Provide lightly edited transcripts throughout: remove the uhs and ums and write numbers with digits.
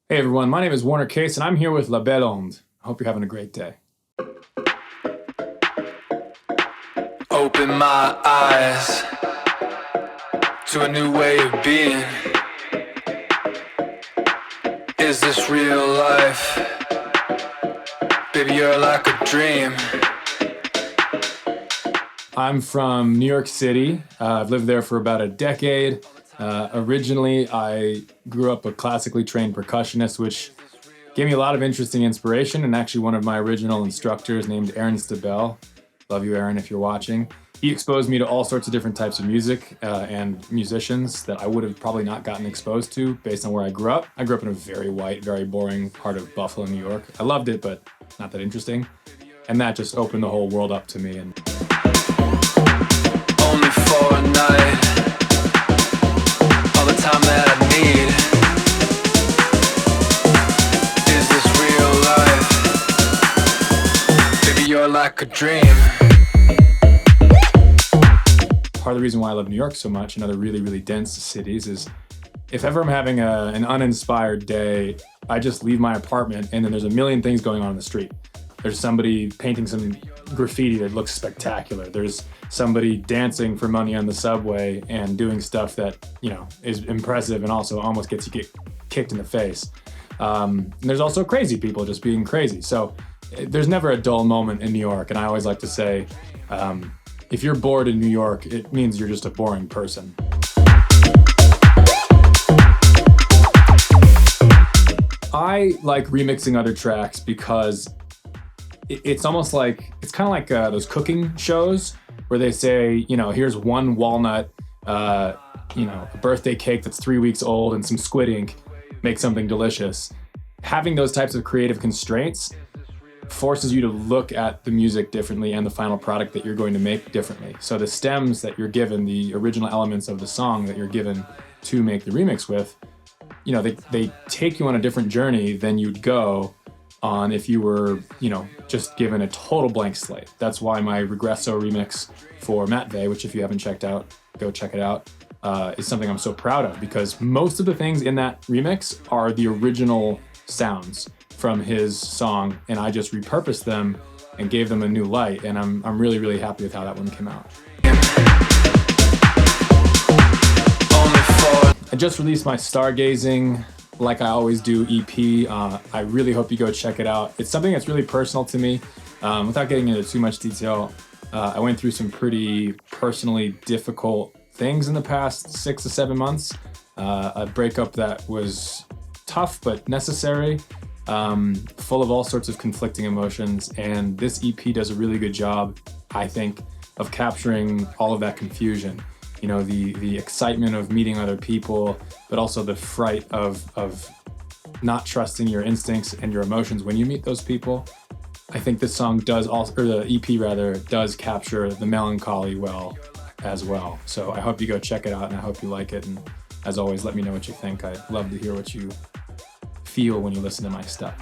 Hey everyone, my name is Warner Case and I'm here with La Belle Onde. I hope you're having a great day. Open my eyes to a new way of being. Is this real life? Baby, you're like a dream. I'm from New York City. I've lived there for about a decade. Originally, I grew up a classically trained percussionist, which gave me a lot of interesting inspiration, and actually one of my original instructors named Aaron Stabell. Love you, Aaron, if you're watching. He exposed me to all sorts of different types of music and musicians that I would have probably not gotten exposed to based on where I grew up. I grew up in a very white, very boring part of Buffalo, New York. I loved it, but not that interesting. And that just opened the whole world up to me. And only for a night, all the time that I need. Is this real life? Baby, you're like a dream. Part of the reason why I love New York so much and other really, really dense cities is if ever I'm having an uninspired day, I just leave my apartment and then there's a million things going on in the street. There's somebody painting some graffiti that looks spectacular. There's somebody dancing for money on the subway and doing stuff that, you know, is impressive and also almost gets you kicked in the face. And there's also crazy people just being crazy. So there's never a dull moment in New York. And I always like to say, if you're bored in New York, it means you're just a boring person. I like remixing other tracks because it's almost like, it's kind of like those cooking shows where they say, you know, here's one walnut, a birthday cake that's 3 weeks old and some squid ink, make something delicious. Having those types of creative constraints forces you to look at the music differently and the final product that you're going to make differently. So the stems that you're given, the original elements of the song that you're given to make the remix with, you know, they take you on a different journey than you'd go on if you were, you know, just given a total blank slate. That's why my Regresso remix for MATVEİ, which if you haven't checked out, go check it out, is something I'm so proud of because most of the things in that remix are the original sounds from his song, and I just repurposed them and gave them a new light, and I'm really, really happy with how that one came out. I just released my Stargazing, like I always do, EP. I really hope you go check it out. It's something that's really personal to me. Without getting into too much detail, I went through some pretty personally difficult things in the past 6 to 7 months. A breakup that was tough but necessary. Full of all sorts of conflicting emotions, and this EP does a really good job, I think, of capturing all of that confusion. You know, the excitement of meeting other people, but also the fright of not trusting your instincts and your emotions when you meet those people. I think this song does also, or the EP rather, does capture the melancholy well as well. So I hope you go check it out, and I hope you like it. And as always, let me know what you think. I'd love to hear what you feel when you listen to my stuff.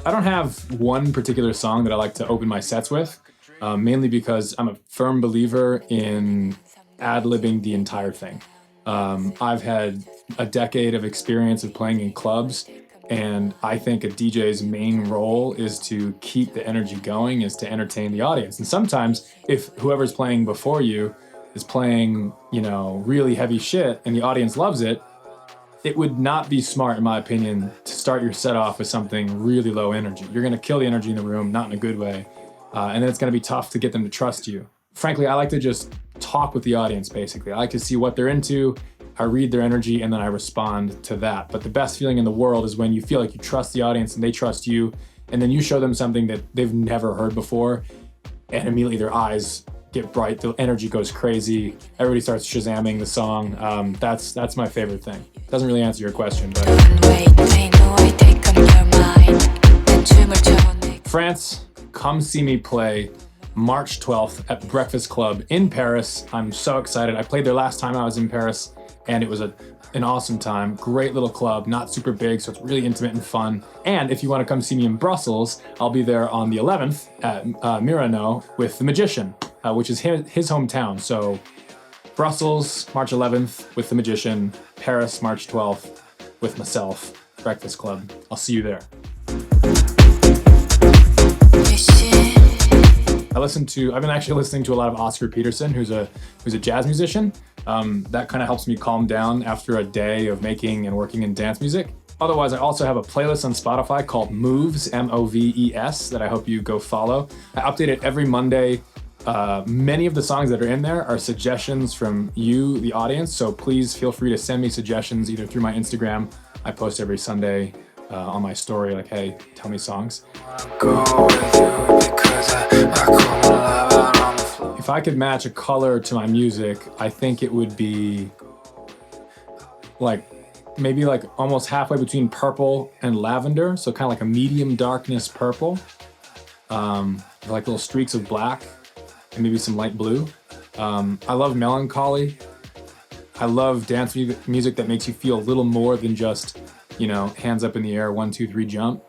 I don't have one particular song that I like to open my sets with, mainly because I'm a firm believer in ad-libbing the entire thing. I've had a decade of experience of playing in clubs, and I think a DJ's main role is to keep the energy going, is to entertain the audience. And sometimes if whoever's playing before you is playing, you know, really heavy shit and the audience loves it, it would not be smart, in my opinion, to start your set off with something really low energy. You're gonna kill the energy in the room, not in a good way, and then it's gonna be tough to get them to trust you. Frankly, I like to just talk with the audience, basically. I like to see what they're into, I read their energy, and then I respond to that. But the best feeling in the world is when you feel like you trust the audience and they trust you, and then you show them something that they've never heard before, and immediately their eyes get bright, the energy goes crazy, everybody starts shazamming the song. That's my favorite thing. Doesn't really answer your question, but France, come see me play March 12th at Breakfast Club in Paris. I'm so excited. I played there last time I was in Paris, and it was an awesome time. Great little club, not super big, so it's really intimate and fun. And if you want to come see me in Brussels, I'll be there on the 11th at Mirano with The Magician, which is his hometown. So Brussels, March 11th with The Magician. Paris, March 12th with myself, Breakfast Club. I'll see you there. I've been actually listening to a lot of Oscar Peterson, who's a jazz musician. That kind of helps me calm down after a day of making and working in dance music. Otherwise, I also have a playlist on Spotify called Moves, M-O-V-E-S, that I hope you go follow. I update it every Monday. Many of the songs that are in there are suggestions from you, the audience, so please feel free to send me suggestions either through my Instagram. I post every Sunday on my story, like, hey, tell me songs. If I could match a color to my music, I think it would be maybe almost halfway between purple and lavender, so kind of like a medium darkness purple, like little streaks of black and maybe some light blue. I love melancholy. I love dance music that makes you feel a little more than just, hands up in the air, 1, 2, 3, jump.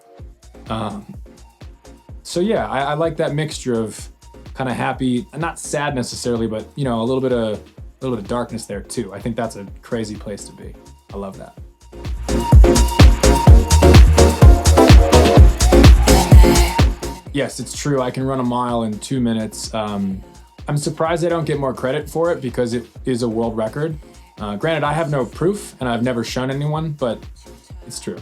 So yeah, I like that mixture of kind of happy, not sad necessarily, but a little bit of darkness there too. I think that's a crazy place to be. I love that. Yes, it's true. I can run a mile in 2 minutes. I'm surprised I don't get more credit for it because it is a world record. Granted, I have no proof and I've never shown anyone, but it's true.